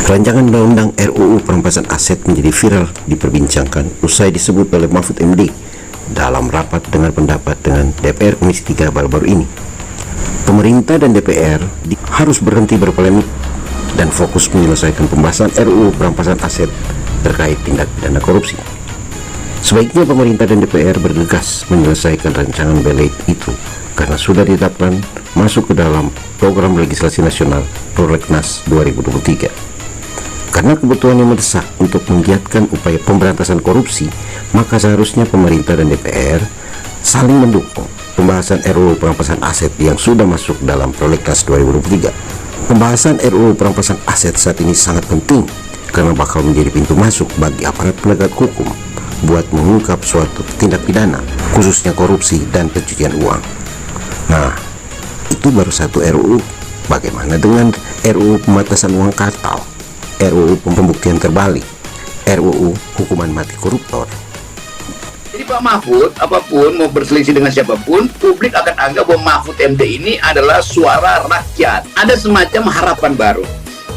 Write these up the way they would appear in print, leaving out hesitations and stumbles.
Rancangan Undang-Undang RUU Perampasan Aset menjadi viral diperbincangkan usai disebut oleh Mahfud MD dalam rapat dengar pendapat dengan DPR Komisi 3 baru-baru ini. Pemerintah dan DPR harus berhenti berpolemik dan fokus menyelesaikan pembahasan RUU Perampasan Aset terkait tindak pidana korupsi. Sebaiknya pemerintah dan DPR bergegas menyelesaikan rancangan belait itu karena sudah ditetapkan masuk ke dalam program legislasi nasional Prolegnas 2023. Karena kebutuhan yang mendesak untuk menggiatkan upaya pemberantasan korupsi, maka seharusnya pemerintah dan DPR saling mendukung pembahasan RUU Perampasan Aset yang sudah masuk dalam Prolegnas 2023. Pembahasan RUU Perampasan Aset saat ini sangat penting karena bakal menjadi pintu masuk bagi aparat penegak hukum buat mengungkap suatu tindak pidana, khususnya korupsi dan pencucian uang. Nah, itu baru satu RUU. Bagaimana dengan RUU Pembatasan Uang Kartal, RUU Pembuktian Terbalik, RUU Hukuman Mati Koruptor? Jadi Pak Mahfud, apapun mau berselisih dengan siapapun, publik akan anggap bahwa Mahfud MD ini adalah suara rakyat. Ada semacam harapan baru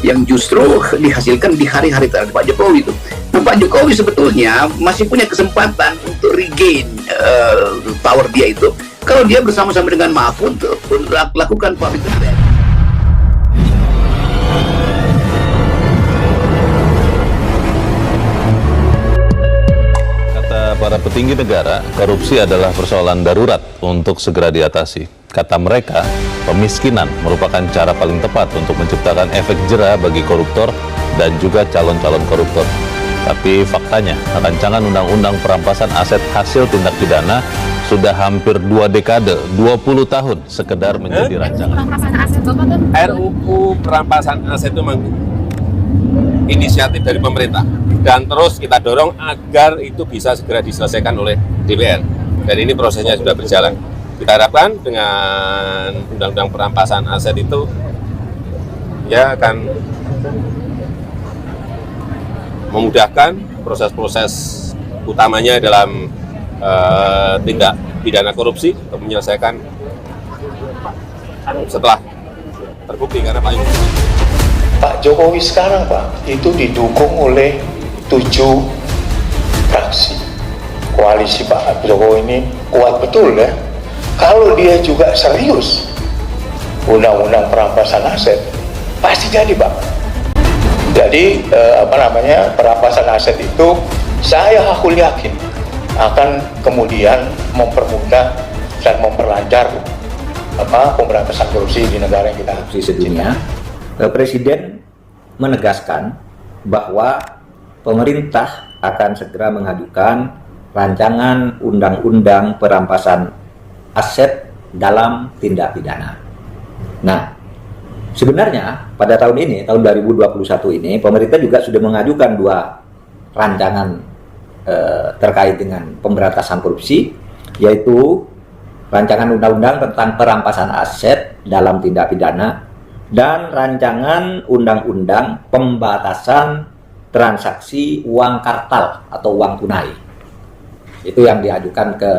yang justru dihasilkan di hari-hari terakhir Pak Jokowi itu. Nah, Pak Jokowi sebetulnya masih punya kesempatan untuk regain power dia itu kalau dia bersama-sama dengan Mahfud lakukan public affairs. Para petinggi negara, korupsi adalah persoalan darurat untuk segera diatasi. Kata mereka, pemiskinan merupakan cara paling tepat untuk menciptakan efek jera bagi koruptor dan juga calon-calon koruptor. Tapi faktanya, rancangan undang-undang perampasan aset hasil tindak pidana sudah hampir 2 dekade, 20 tahun sekedar menjadi rancangan. RUU perampasan aset itu inisiatif dari pemerintah dan terus kita dorong agar itu bisa segera diselesaikan oleh DPR, dan ini prosesnya sudah berjalan. Kita harapkan dengan undang-undang perampasan aset itu ya akan memudahkan proses-proses utamanya dalam tindak pidana korupsi untuk menyelesaikan setelah terbukti, karena Pak Jokowi sekarang, Pak, itu didukung oleh 7 fraksi. Koalisi Pak Jokowi ini kuat betul ya. Kalau dia juga serius undang-undang perampasan aset, pasti jadi, Pak. Jadi perampasan aset itu saya yakin akan kemudian mempermudah dan memperlancar pemberantasan korupsi di negara yang kita sedunia. Presiden menegaskan bahwa pemerintah akan segera mengajukan rancangan undang-undang perampasan aset dalam tindak pidana. Nah, sebenarnya pada tahun ini, tahun 2021 ini, pemerintah juga sudah mengajukan 2 rancangan terkait dengan pemberantasan korupsi, yaitu rancangan undang-undang tentang perampasan aset dalam tindak pidana dan rancangan undang-undang pembatasan transaksi uang kartal atau uang tunai. Itu yang diajukan ke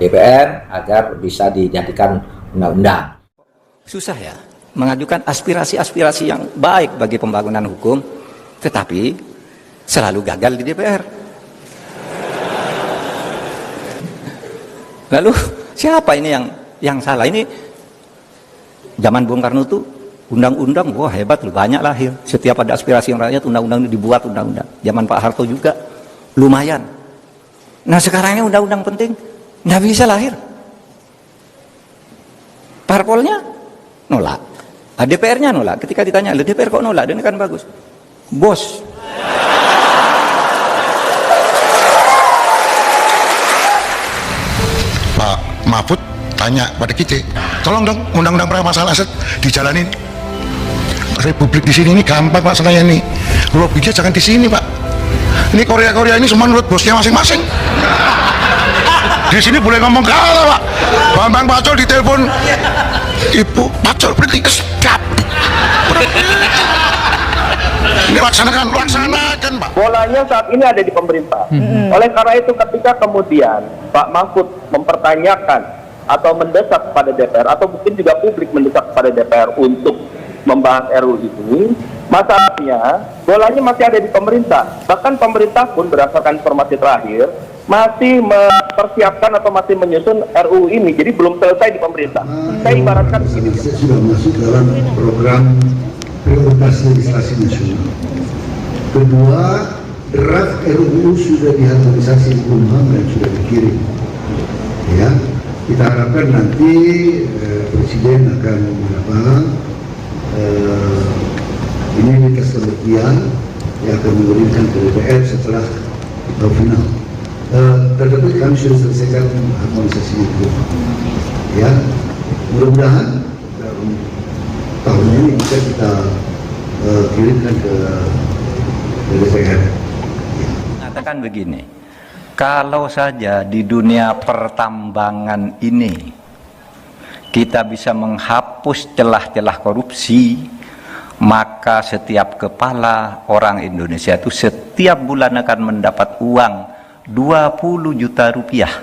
DPR agar bisa dijadikan undang-undang. Susah ya mengajukan aspirasi-aspirasi yang baik bagi pembangunan hukum, tetapi selalu gagal di DPR. Lalu siapa ini yang salah? Ini zaman Bung Karno tuh undang-undang, wah hebat loh, banyak lahir. Setiap ada aspirasi yang rakyat, undang-undang dibuat undang-undang. Zaman Pak Harto juga lumayan. Nah sekarangnya undang-undang penting, nggak bisa lahir. Parpolnya nolak, DPR-nya nolak. Ketika ditanya, DPR kok nolak? Ini kan bagus. Bos. Pak Mahfud tanya pada kita, tolong dong undang-undang perampasan aset dijalanin. Republik di sini ini gampang Pak, senanya ini lobbynya jangan di sini Pak. Ini Korea ini semua menurut bosnya masing-masing. Di sini boleh ngomong kalah Pak. Bambang Pacul ditelepon, Ibu Pacul berhenti, stop. Ini laksanakan Pak. Bolanya saat ini ada di pemerintah. Oleh karena itu ketika kemudian Pak Mahfud mempertanyakan atau mendesak kepada DPR, atau mungkin juga publik mendesak kepada DPR untuk membahas RUU ini, Masalahnya, bolanya masih ada di pemerintah. Bahkan pemerintah pun berdasarkan informasi terakhir masih mempersiapkan atau masih menyusun RUU ini, jadi belum selesai di pemerintah. Saya ibaratkan begini. Saya sudah masuk dalam program prioritas legislasi nasional. Kedua, draft RUU sudah diharmonisasi Kumham dan sudah dikirim. Ya, kita harapkan nanti Presiden akan ini lintas kementerian yang akan mengirimkan ke DPR setelah final. Terdapat kami sudah selesaikan harmonisasi itu. Ya, mudah-mudahan dalam tahun ini bisa kita kirimkan ke DPR. Mengatakan begini, kalau saja di dunia pertambangan ini kita bisa menghapus celah-celah korupsi, maka setiap kepala orang Indonesia itu setiap bulan akan mendapat uang 20 juta rupiah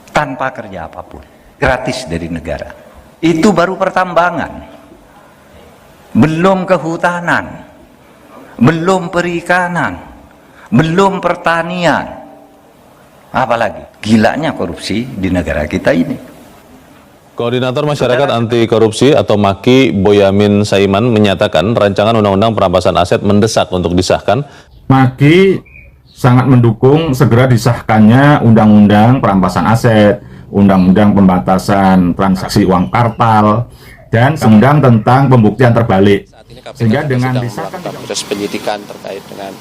tanpa kerja apapun, gratis dari negara. Itu baru pertambangan, belum kehutanan, belum perikanan, belum pertanian, apalagi gilanya korupsi di negara kita ini. Koordinator Masyarakat Anti Korupsi atau MAKI Boyamin Saiman menyatakan rancangan Undang-Undang Perampasan Aset mendesak untuk disahkan. MAKI sangat mendukung segera disahkannya Undang-Undang Perampasan Aset, Undang-Undang Pembatasan Transaksi Uang Kartal, dan Undang tentang Pembuktian Terbalik. Sehingga dengan disahkan proses penyidikan terkait dengan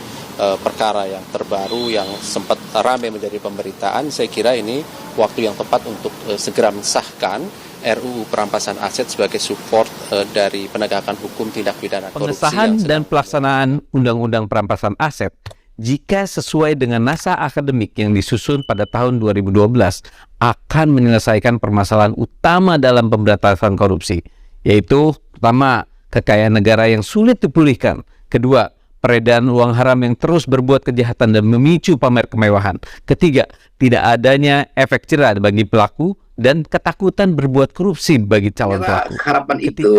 perkara yang terbaru yang sempat ramai menjadi pemberitaan, saya kira ini waktu yang tepat untuk segera mensahkan RUU Perampasan Aset sebagai support dari penegakan hukum tindak pidana korupsi. Pengesahan dan pelaksanaan Undang-Undang Perampasan Aset jika sesuai dengan naskah akademik yang disusun pada tahun 2012 akan menyelesaikan permasalahan utama dalam pemberantasan korupsi, yaitu pertama, kekayaan negara yang sulit dipulihkan, kedua, peredaran uang haram yang terus berbuat kejahatan dan memicu pamer kemewahan, ketiga, tidak adanya efek jerah bagi pelaku dan ketakutan berbuat korupsi bagi calon pelaku. Harapan itu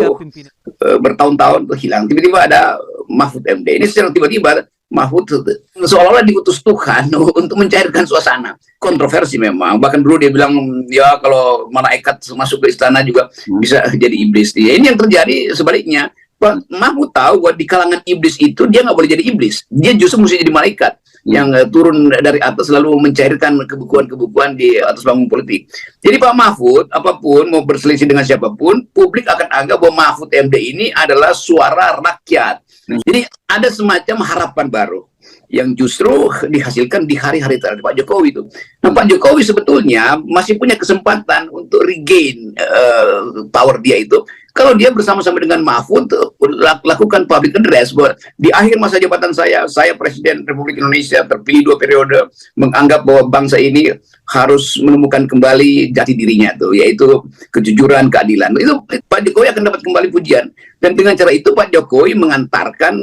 bertahun-tahun hilang, tiba-tiba ada Mahfud MD. Ini secara tiba-tiba Mahfud seolah-olah diutus Tuhan untuk mencairkan suasana. Kontroversi memang. Bahkan dulu dia bilang, ya kalau malaikat masuk ke istana juga bisa jadi iblis. Ya, ini yang terjadi sebaliknya. Pak Mahfud tahu bahwa di kalangan iblis itu dia nggak boleh jadi iblis. Dia justru mesti jadi malaikat yang turun dari atas lalu mencairkan kebukuan-kebukuan di atas panggung politik. Jadi Pak Mahfud, apapun mau berselisih dengan siapapun, publik akan anggap bahwa Mahfud MD ini adalah suara rakyat. Jadi ada semacam harapan baru yang justru dihasilkan di hari-hari terakhir Pak Jokowi itu. Nah, Pak Jokowi sebetulnya masih punya kesempatan untuk regain power dia itu. Kalau dia bersama-sama dengan Mahfud lakukan public address bahwa di akhir masa jabatan saya Presiden Republik Indonesia terpilih 2 periode, menganggap bahwa bangsa ini harus menemukan kembali jati dirinya tuh, yaitu kejujuran, keadilan. Itu Pak Jokowi akan dapat kembali pujian. Dan dengan cara itu Pak Jokowi mengantarkan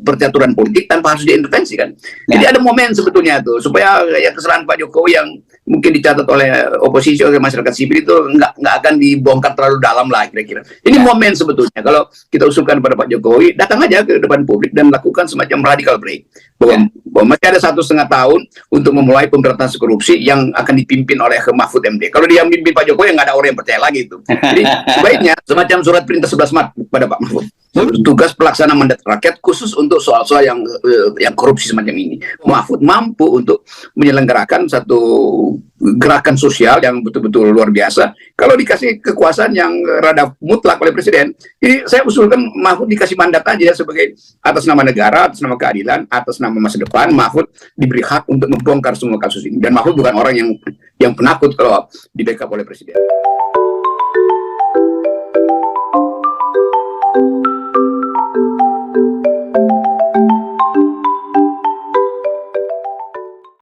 percaturan politik tanpa harus diintervensi kan. Jadi ada momen sebetulnya tuh supaya ya kesalahan Pak Jokowi yang mungkin dicatat oleh oposisi, oleh masyarakat sipil itu nggak akan dibongkar terlalu dalam lah kira-kira. Ini momen sebetulnya kalau kita usulkan pada Pak Jokowi, datang aja ke depan publik dan lakukan semacam radical break. Bahwa masih ada 1,5 tahun untuk memulai pemberantasan korupsi yang akan dipimpin oleh Mahfud MD. Kalau dia memimpin Pak Jokowi, nggak ada orang yang percaya lagi itu. Jadi sebaiknya semacam surat perintah 11 Maret pada Pak Mahfud. Tugas pelaksana mandat rakyat khusus untuk soal-soal yang korupsi semacam ini. Mahfud mampu untuk menyelenggarakan satu gerakan sosial yang betul-betul luar biasa kalau dikasih kekuasaan yang rada mutlak oleh Presiden. Jadi saya usulkan Mahfud dikasih mandat aja sebagai atas nama negara, atas nama keadilan, atas nama masa depan. Mahfud diberi hak untuk membongkar semua kasus ini. Dan Mahfud bukan orang yang penakut kalau di backup oleh Presiden.